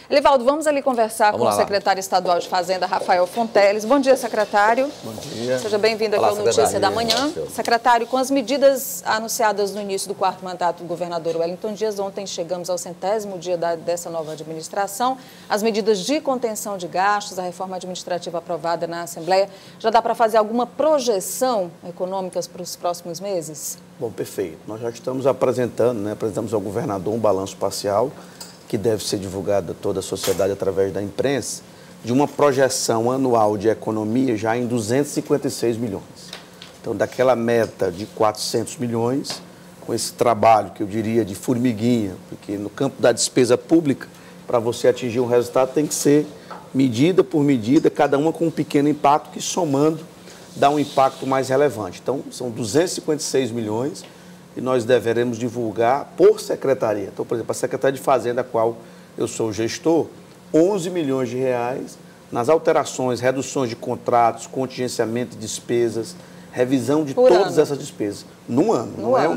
Elivaldo, vamos ali conversar com o secretário estadual de Fazenda, Rafael Fonteles. Bom dia, secretário. Bom dia. Seja bem-vindo aqui ao Notícia da Manhã. Secretário, com as medidas anunciadas no início do quarto mandato do governador Wellington Dias, ontem chegamos ao 100º dia dessa nova administração. As medidas de contenção de gastos, a reforma administrativa aprovada na Assembleia, já dá para fazer alguma projeção econômica para os próximos meses? Bom, perfeito. Nós já estamos apresentando, apresentamos ao governador um balanço parcial que deve ser divulgado a toda a sociedade através da imprensa, de uma projeção anual de economia já em 256 milhões. Então, daquela meta de 400 milhões, com esse trabalho que eu diria de formiguinha, porque no campo da despesa pública, para você atingir um resultado, tem que ser medida por medida, cada uma com um pequeno impacto que, somando, dá um impacto mais relevante. Então, são 256 milhões e nós deveremos divulgar por secretaria. Então, por exemplo, a Secretaria de Fazenda, a qual eu sou o gestor, 11 milhões de reais nas alterações, reduções de contratos, contingenciamento de despesas, revisão de todas essas despesas. Num ano.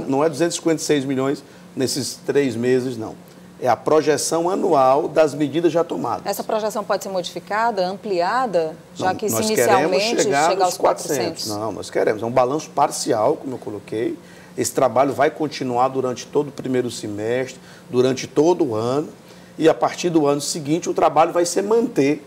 Não é 256 milhões nesses 3 meses, não. É a projeção anual das medidas já tomadas. Essa projeção pode ser modificada, ampliada, já que se inicialmente chegar aos 400? Não, nós queremos. É um balanço parcial, como eu coloquei. Esse trabalho vai continuar durante todo o primeiro semestre, durante todo o ano. E a partir do ano seguinte, o trabalho vai ser manter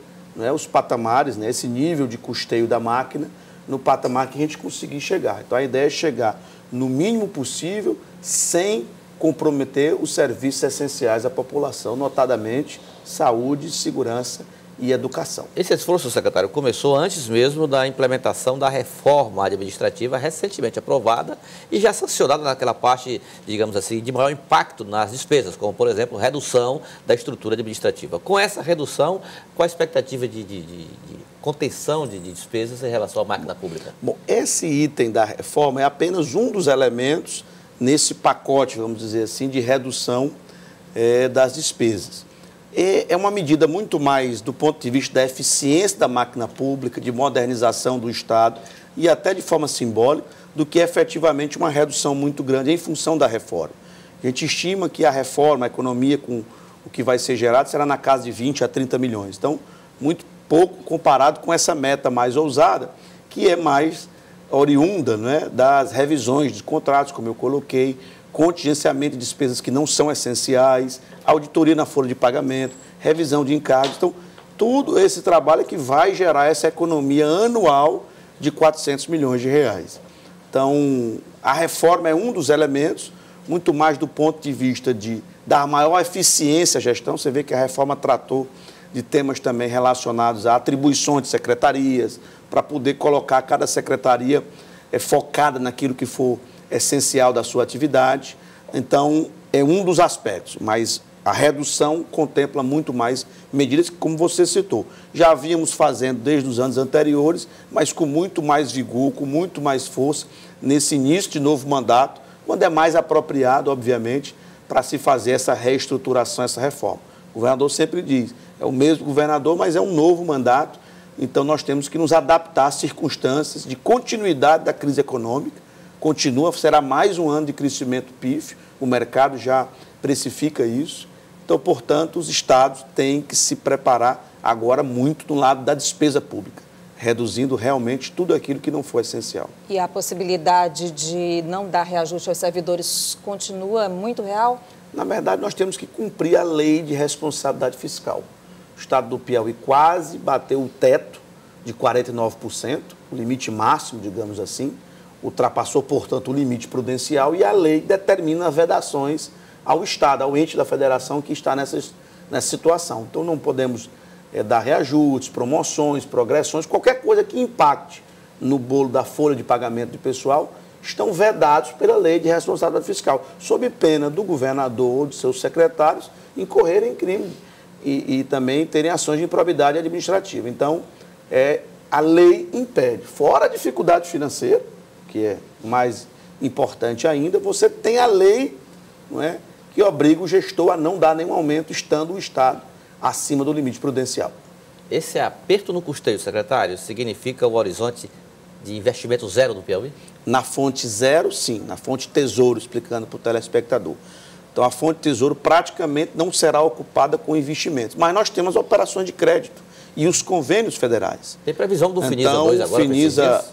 os patamares, esse nível de custeio da máquina, no patamar que a gente conseguir chegar. Então, a ideia é chegar no mínimo possível, sem comprometer os serviços essenciais à população, notadamente saúde, segurança e educação. Esse esforço, secretário, começou antes mesmo da implementação da reforma administrativa recentemente aprovada e já sancionada naquela parte, digamos assim, de maior impacto nas despesas, como, por exemplo, redução da estrutura administrativa. Com essa redução, qual a expectativa de contenção de despesas em relação à máquina pública? Bom, esse item da reforma é apenas um dos elementos nesse pacote, vamos dizer assim, de redução das despesas. É uma medida muito mais do ponto de vista da eficiência da máquina pública, de modernização do Estado e até de forma simbólica, do que efetivamente uma redução muito grande em função da reforma. A gente estima que a reforma, a economia com o que vai ser gerado, será na casa de 20 a 30 milhões. Então, muito pouco comparado com essa meta mais ousada, que é mais oriunda das revisões de contratos, como eu coloquei, contingenciamento de despesas que não são essenciais, auditoria na folha de pagamento, revisão de encargos. Então, tudo esse trabalho é que vai gerar essa economia anual de 400 milhões de reais. Então, a reforma é um dos elementos, muito mais do ponto de vista de dar maior eficiência à gestão. Você vê que a reforma tratou de temas também relacionados a atribuições de secretarias, para poder colocar cada secretaria focada naquilo que for essencial da sua atividade. Então, é um dos aspectos, mas a redução contempla muito mais medidas que, como você citou, já havíamos fazendo desde os anos anteriores, mas com muito mais vigor, com muito mais força, nesse início de novo mandato, quando é mais apropriado, obviamente, para se fazer essa reestruturação, essa reforma. O governador sempre diz, é o mesmo governador, mas é um novo mandato, então nós temos que nos adaptar às circunstâncias de continuidade da crise econômica. Continua, será mais um ano de crescimento pífio, o mercado já precifica isso. Então, portanto, os estados têm que se preparar agora muito do lado da despesa pública, reduzindo realmente tudo aquilo que não for essencial. E a possibilidade de não dar reajuste aos servidores continua muito real? Na verdade, nós temos que cumprir a lei de responsabilidade fiscal. O estado do Piauí quase bateu o teto de 49%, o limite máximo, digamos assim, ultrapassou, portanto, o limite prudencial e a lei determina vedações ao Estado, ao ente da federação que está nessa situação. Então, não podemos dar reajustes, promoções, progressões, qualquer coisa que impacte no bolo da folha de pagamento de pessoal, estão vedados pela lei de responsabilidade fiscal, sob pena do governador ou de seus secretários incorrerem em crime e também terem ações de improbidade administrativa. Então, a lei impede, fora a dificuldade financeira, que é mais importante ainda, você tem a lei que obriga o gestor a não dar nenhum aumento, estando o Estado acima do limite prudencial. Esse aperto no custeio, secretário, significa o horizonte de investimento zero do Piauí? Na fonte zero, sim. Na fonte tesouro, explicando para o telespectador. Então, a fonte de tesouro praticamente não será ocupada com investimentos. Mas nós temos operações de crédito e os convênios federais. Tem previsão do Finisa então, 2 agora?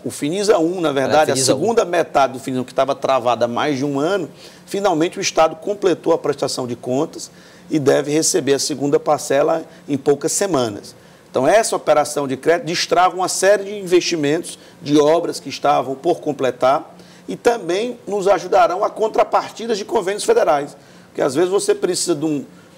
O Finisa 1, na verdade, a segunda metade do Finisa, que estava travada há mais de um ano, finalmente o Estado completou a prestação de contas e deve receber a segunda parcela em poucas semanas. Então, essa operação de crédito destrava uma série de investimentos, de obras que estavam por completar e também nos ajudarão a contrapartidas de convênios federais. Porque, às vezes, você precisa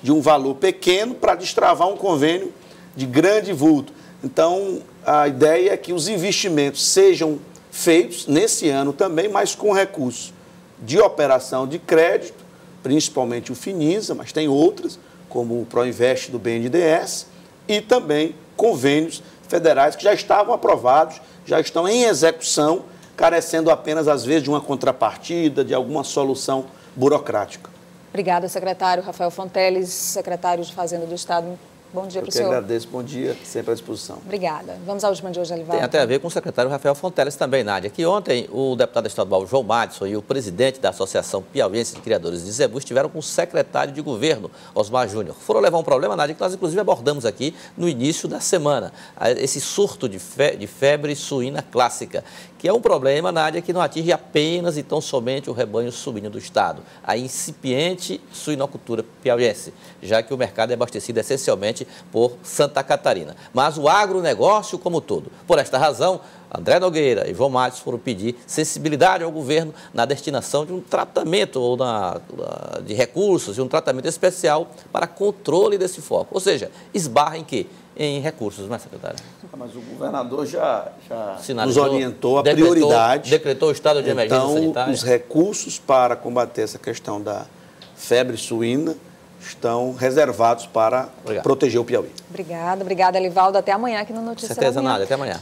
de um valor pequeno para destravar um convênio de grande vulto. Então, a ideia é que os investimentos sejam feitos nesse ano também, mas com recursos de operação de crédito, principalmente o Finisa, mas tem outras, como o Proinvest do BNDES, e também convênios federais que já estavam aprovados, já estão em execução, carecendo apenas, às vezes, de uma contrapartida, de alguma solução burocrática. Obrigada, secretário Rafael Fonteles, secretário de Fazenda do Estado. Bom dia para o senhor. Eu que agradeço, bom dia, sempre à disposição. Obrigada. Vamos à última de hoje, Alivaldo. Tem até a ver com o secretário Rafael Fonteles também, Nádia, que ontem o deputado estadual João Madison e o presidente da Associação Piauiense de Criadores de Zebu estiveram com o secretário de governo, Osmar Júnior. Foram levar um problema, Nádia, que nós inclusive abordamos aqui no início da semana, esse surto de febre suína clássica, que é um problema, Nádia, que não atinge apenas e tão somente o rebanho suíno do estado, a incipiente suinocultura piauiense, já que o mercado é abastecido essencialmente por Santa Catarina. Mas o agronegócio como todo. Por esta razão, André Nogueira e João Madison foram pedir sensibilidade ao governo na destinação de um tratamento ou de recursos, de um tratamento especial para controle desse foco. Ou seja, esbarra em quê? Em recursos, não é, secretário? Mas o governador já nos Sinalizou, orientou a prioridade. Decretou o estado de emergência sanitária. Então, os recursos para combater essa questão da febre suína estão reservados para proteger o Piauí. Obrigada, Alivaldo. Até amanhã aqui no Notícias da Manhã. Até amanhã.